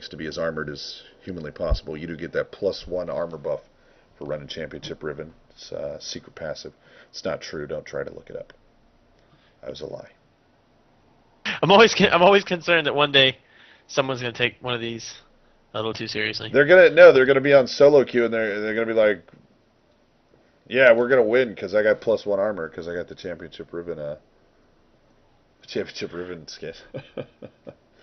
to be as armored as humanly possible. You do get that +1 armor buff for running Championship Riven. It's secret passive. It's not true. Don't try to look it up. That was a lie. I'm always concerned that one day someone's gonna take one of these a little too seriously. They're gonna be on solo queue and they're gonna be like, yeah, we're gonna win because I got +1 armor because I got the Championship Riven skin.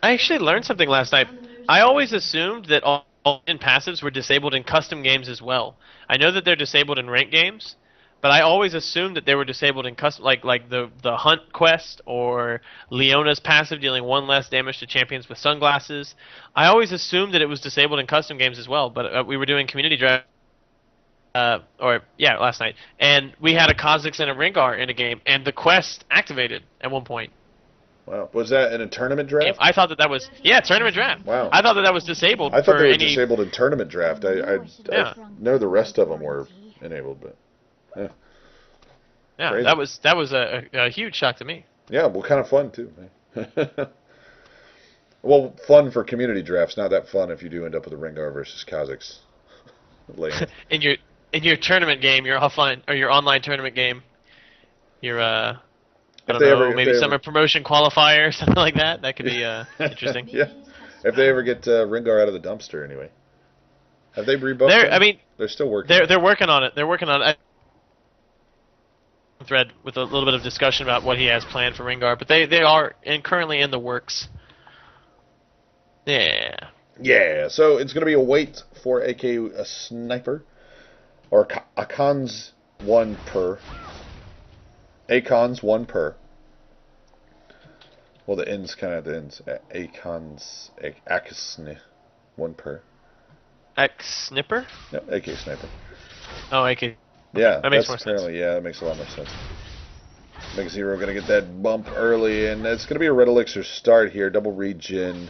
I actually learned something last night. I always assumed that all in passives were disabled in custom games as well. I know that they're disabled in ranked games, but I always assumed that they were disabled in custom, like the Hunt quest or Leona's passive dealing 1 less damage to champions with sunglasses. I always assumed that it was disabled in custom games as well, but we were doing community draft, last night, and we had a Kha'Zix and a Rengar in a game, and the quest activated at one point. Wow. Was that in a tournament draft? I thought that was tournament draft. Wow. I thought that was disabled. I thought they were disabled in tournament draft. I know the rest of them were enabled, but yeah, crazy. that was a huge shock to me. Yeah, well, kind of fun too. Well, fun for community drafts. Not that fun if you do end up with a Rengar versus Kha'Zix. in your tournament game, your offline or your online tournament game, your maybe summer promotion qualifier or something like that. That could be interesting. Yeah, if they ever get Rengar out of the dumpster, anyway. Have they rebuffed him? They're still working. They're working on it. They're working on it. Thread with a little bit of discussion about what he has planned for Rengar, but they are currently in the works. Yeah. Yeah. So it's going to be a wait for aksn1per or aksn1per. aksn1per. Well, the end's kind of the ends. aksn1per. aksn1per? No, aksn1per. Oh, AK. Yeah, that makes more sense. Yeah, that makes a lot more sense. MegaZero going to get that bump early, and it's going to be a red elixir start here. Double regen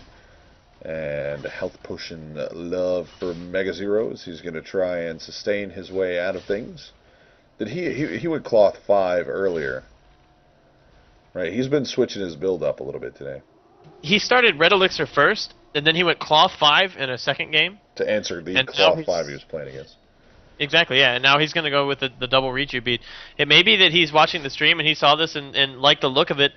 and a health potion love for MegaZero as he's going to try and sustain his way out of things. Did he went cloth 5 earlier? Right, he's been switching his build up a little bit today. He started red elixir first, and then he went cloth 5 in a second game to answer the cloth 5 he was playing against. Exactly, yeah, and now he's going to go with the double reach beat. It may be that he's watching the stream and he saw this and liked the look of it.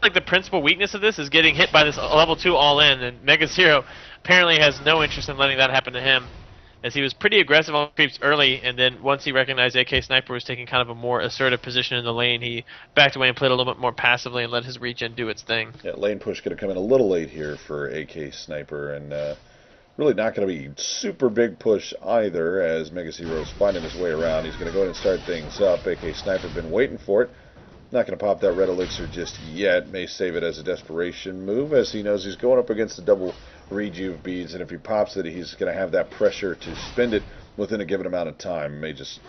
Like the principal weakness of this is getting hit by this level 2 all-in, and MegaZero apparently has no interest in letting that happen to him, as he was pretty aggressive on creeps early, and then once he recognized aksn1per was taking kind of a more assertive position in the lane, he backed away and played a little bit more passively and let his regen do its thing. Yeah, lane push going to come in a little late here for aksn1per, and really not going to be super big push either, as MegaZero's finding his way around. He's going to go ahead and start things up. aksn1per been waiting for it. Not going to pop that red elixir just yet. May save it as a desperation move, as he knows he's going up against the double rejuve beads, and if he pops it, he's going to have that pressure to spend it within a given amount of time. May just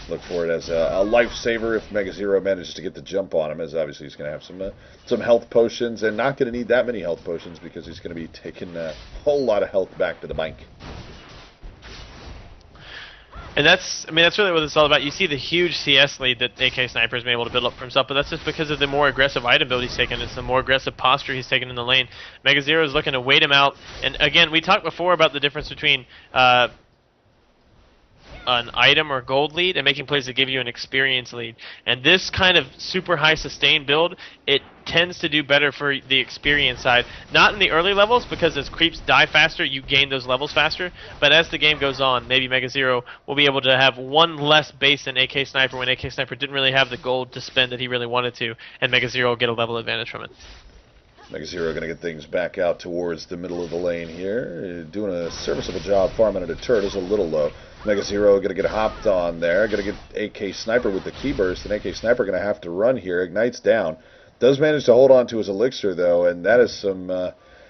look for it as a lifesaver if MegaZero manages to get the jump on him, as obviously he's going to have some health potions, and not going to need that many health potions because he's going to be taking a whole lot of health back to the bank. And that's really what it's all about. You see the huge CS lead that aksn1per has been able to build up for himself, but that's just because of the more aggressive item build he's taken. It's the more aggressive posture he's taken in the lane. MegaZero is looking to wait him out. And again, we talked before about the difference between an item or gold lead and making plays that give you an experience lead. And this kind of super high sustain build, it tends to do better for the experience side. Not in the early levels, because as creeps die faster, you gain those levels faster. But as the game goes on, maybe MegaZero will be able to have 1 less base than aksn1per when aksn1per didn't really have the gold to spend that he really wanted to, and MegaZero will get a level advantage from it. MegaZero going to get things back out towards the middle of the lane here. Doing a serviceable job farming at a turret. Is a little low. MegaZero going to get hopped on there. Going to get aksn1per with the key burst, and aksn1per going to have to run here. Ignites down. Does manage to hold on to his elixir, though, and that is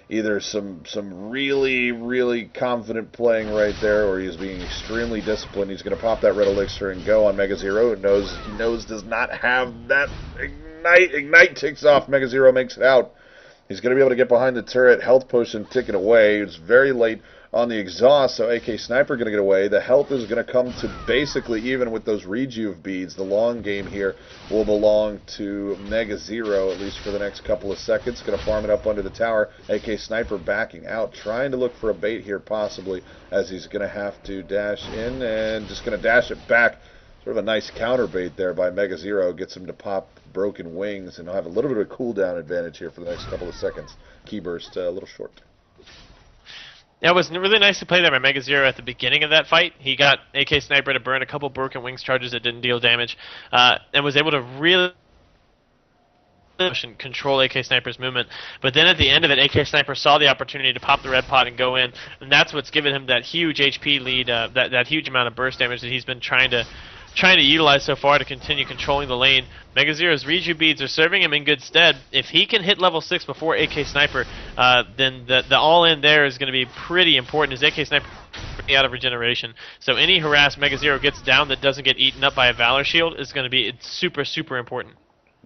either some really, really confident playing right there, or he's being extremely disciplined. He's going to pop that red elixir and go on MegaZero. Knows does not have that ignite. Ignite ticks off. MegaZero makes it out. He's going to be able to get behind the turret. Health potion ticking away. It's very late on the exhaust, so aksn1per going to get away. The health is going to come to basically even with those rejuve beads. The long game here will belong to MegaZero, at least for the next couple of seconds. Going to farm it up under the tower. aksn1per backing out, trying to look for a bait here possibly, as he's going to have to dash in and just going to dash it back. Sort of a nice counter bait there by MegaZero. Gets him to pop broken wings, and he'll have a little bit of a cooldown advantage here for the next couple of seconds. Key burst a little short. Yeah, it was really nice to play there by MegaZero at the beginning of that fight. He got aksn1per to burn a couple broken wings charges that didn't deal damage, and was able to really control aksn1per's movement. But then at the end of it, aksn1per saw the opportunity to pop the red pot and go in, and that's what's given him that huge HP lead, that huge amount of burst damage that he's been trying to utilize so far to continue controlling the lane. MegaZero's rejuve beads are serving him in good stead. If he can hit level 6 before aksn1per, then the all-in there is going to be pretty important, as aksn1per is out of regeneration. So any harass MegaZero gets down that doesn't get eaten up by a Valor Shield is going to be super, super important.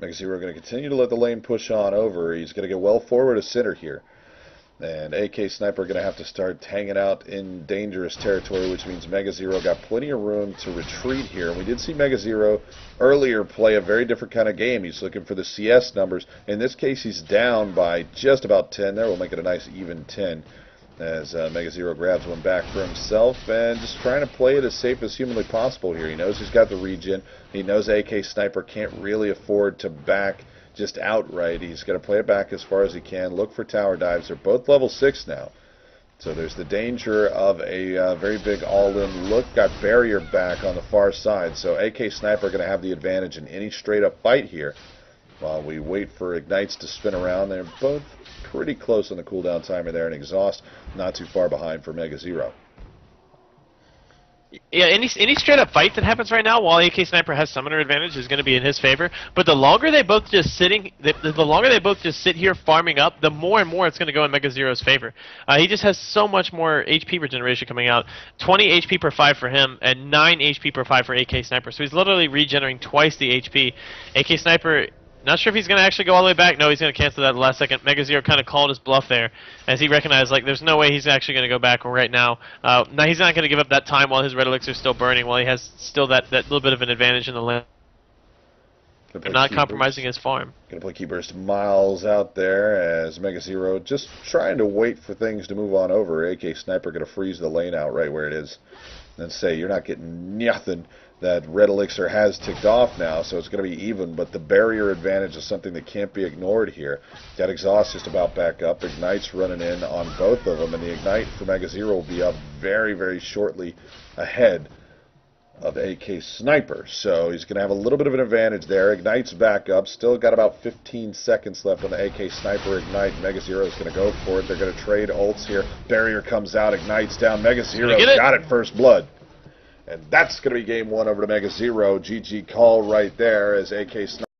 MegaZero going to continue to let the lane push on over. He's going to get well forward of center here. And aksn1per going to have to start hanging out in dangerous territory, which means MegaZero got plenty of room to retreat here. And we did see MegaZero earlier play a very different kind of game. He's looking for the CS numbers. In this case, he's down by just about 10 there. We'll make it a nice even 10 as MegaZero grabs one back for himself and just trying to play it as safe as humanly possible here. He knows he's got the regen. He knows aksn1per can't really afford to back just outright. He's going to play it back as far as he can, look for tower dives. They're both level 6 now, so there's the danger of a very big all-in look. Got barrier back on the far side, so aksn1per going to have the advantage in any straight-up fight here while we wait for ignites to spin around. They're both pretty close on the cooldown timer there, and exhaust not too far behind for MegaZero. Yeah, any straight up fight that happens right now, while aksn1per has summoner advantage, is going to be in his favor. But the longer they both just sit here farming up, the more and more it's going to go in MegaZero's favor. He just has so much more HP regeneration coming out. 20 HP per 5 for him, and 9 HP per 5 for aksn1per. So he's literally regenerating twice the HP. aksn1per, not sure if he's going to actually go all the way back. No, he's going to cancel that at the last second. MegaZero kind of called his bluff there, as he recognized, like, there's no way he's actually going to go back right now. Now, he's not going to give up that time while his red elixir is still burning, while he has still that little bit of an advantage in the lane. And not compromising his farm. Going to play Key Burst miles out there as MegaZero just trying to wait for things to move on over. aksn1per going to freeze the lane out right where it is. And say, you're not getting nothing. That red elixir has ticked off now, so it's going to be even, but the barrier advantage is something that can't be ignored here. That exhaust just about back up. Ignite's running in on both of them, and the ignite for MegaZero will be up very, very shortly ahead of aksn1per. So he's going to have a little bit of an advantage there. Ignite's back up. Still got about 15 seconds left on the aksn1per ignite. MegaZero is going to go for it. They're going to trade ults here. Barrier comes out. Ignite's down. MegaZero got it first blood. And that's going to be game one over to MegaZero. GG call right there as aksn1per